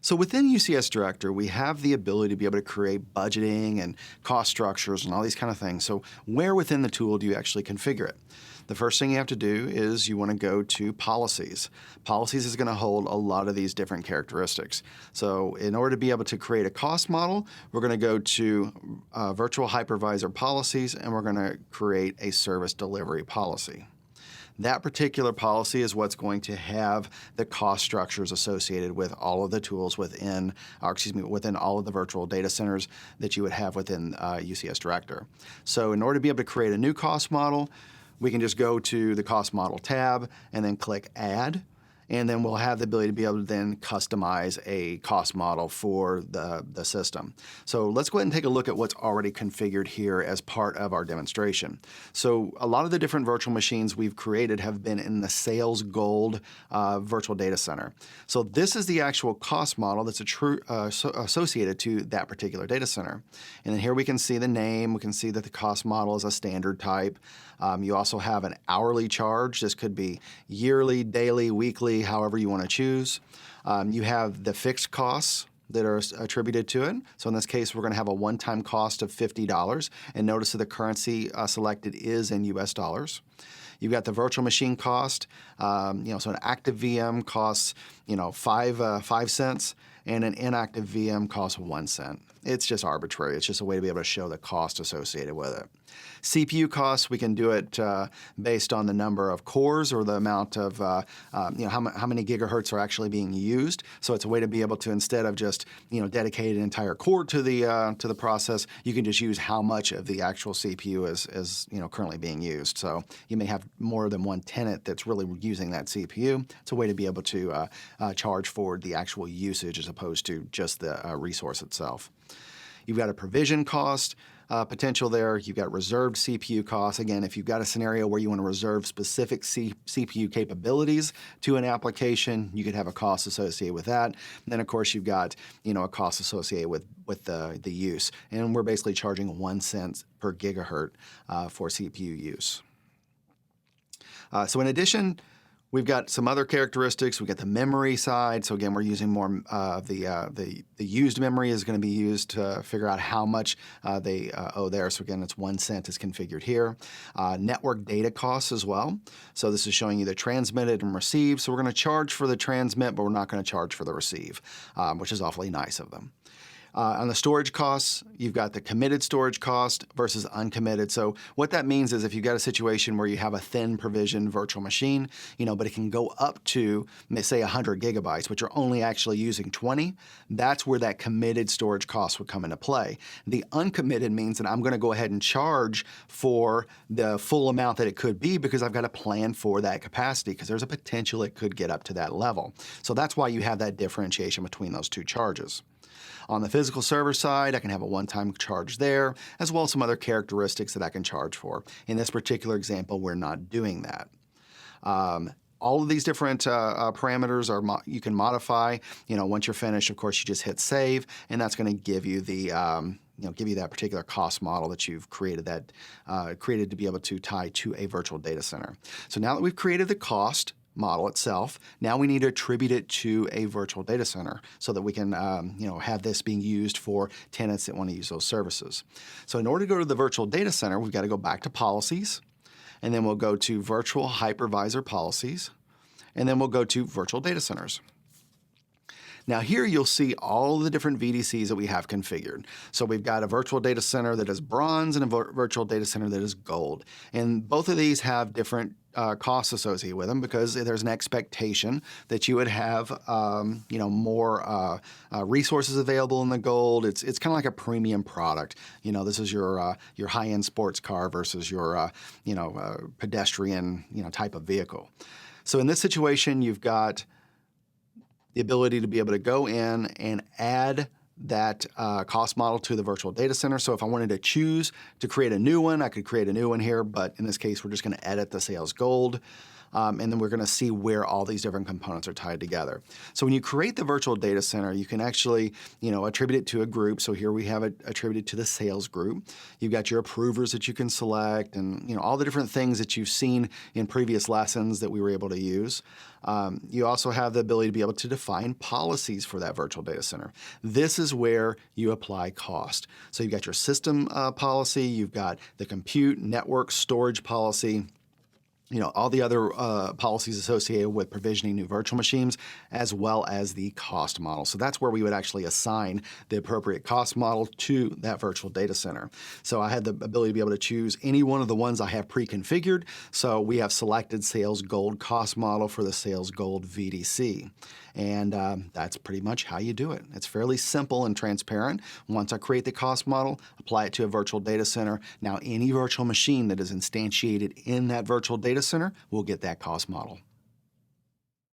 So within UCS Director, we have the ability to be able to create budgeting and cost structures and all these kind of things. So where within the tool do you actually configure it? The first thing you have to do is you want to go to Policies. Policies is going to hold a lot of these different characteristics. So in order to be able to create a cost model, we're going to go to Virtual Hypervisor Policies, and we're going to create a Service Delivery Policy. That particular policy is what's going to have the cost structures associated with all of the tools within all of the virtual data centers that you would have within UCS Director. So in order to be able to create a new cost model, we can just go to the Cost Model tab and then click Add, and then we'll have the ability to be able to then customize a cost model for the system. So let's go ahead and take a look at what's already configured here as part of our demonstration. So a lot of the different virtual machines we've created have been in the Sales Gold virtual data center. So this is the actual cost model that's associated to that particular data center. And then here we can see the name, we can see that the cost model is a standard type. You also have an hourly charge. This could be yearly, daily, weekly, however you want to choose. You have the fixed costs that are attributed to it. So in this case, we're going to have a one-time cost of $50. And notice that the currency selected is in US dollars. You've got the virtual machine cost. So an active VM costs, 5 cents, and an inactive VM costs 1 cent. It's just arbitrary. It's just a way to be able to show the cost associated with it. CPU costs, we can do it based on the number of cores or the amount of, how many gigahertz are actually being used. So it's a way to be able to, instead of just, dedicate an entire core to the process, you can just use how much of the actual CPU is currently being used. So you may have more than one tenant that's really using that CPU. It's a way to be able to charge for the actual usage as opposed to just the resource itself. You've got a provision cost potential there. You've got reserved CPU costs. Again, if you've got a scenario where you want to reserve specific CPU capabilities to an application, you could have a cost associated with that. And then, of course, you've got a cost associated with the use. And we're basically charging 1 cent per gigahertz for CPU use. So in addition, we've got some other characteristics. We've got the memory side. So again, we're using more of the used memory is going to be used to figure out how much they owe there. So again, it's 1 cent is configured here. Network data costs as well. So this is showing you the transmitted and received. So we're going to charge for the transmit, but we're not going to charge for the receive, which is awfully nice of them. On the storage costs, you've got the committed storage cost versus uncommitted. So what that means is if you've got a situation where you have a thin provision virtual machine, but it can go up to, say, 100 gigabytes, which are only actually using 20, that's where that committed storage cost would come into play. The uncommitted means that I'm going to go ahead and charge for the full amount that it could be because I've got to plan for that capacity because there's a potential it could get up to that level. So that's why you have that differentiation between those two charges. On the physical server side, I can have a one-time charge there, as well as some other characteristics that I can charge for. In this particular example, we're not doing that. All of these different parameters you can modify. Once you're finished, of course, you just hit save, and that's going to give you give you that particular cost model that you've created created to be able to tie to a virtual data center. So now that we've created the cost model itself, now we need to attribute it to a virtual data center so that we can have this being used for tenants that want to use those services. So in order to go to the virtual data center, we've got to go back to Policies, and then we'll go to Virtual Hypervisor Policies, and then we'll go to Virtual Data Centers. Now here you'll see all the different VDCs that we have configured. So we've got a virtual data center that is bronze and a virtual data center that is gold. And both of these have different costs associated with them because there's an expectation that you would have more resources available in the gold. It's kind of like a premium product. This is your high-end sports car versus your pedestrian type of vehicle. So in this situation, you've got the ability to be able to go in and add that cost model to the virtual data center. So if I wanted to choose to create a new one, I could create a new one here, but in this case, we're just going to edit the Sales Gold. and then we're going to see where all these different components are tied together. So when you create the virtual data center, you can actually, attribute it to a group. So here we have it attributed to the sales group. You've got your approvers that you can select, and all the different things that you've seen in previous lessons that we were able to use. You also have the ability to be able to define policies for that virtual data center. This is where you apply cost. So you've got your system policy, you've got the compute, network, storage policy, all the other policies associated with provisioning new virtual machines, as well as the cost model. So that's where we would actually assign the appropriate cost model to that virtual data center. So I had the ability to be able to choose any one of the ones I have pre-configured. So we have selected Sales Gold cost model for the Sales Gold VDC. And that's pretty much how you do it. It's fairly simple and transparent. Once I create the cost model, apply it to a virtual data center. Now any virtual machine that is instantiated in that virtual data center will get that cost model.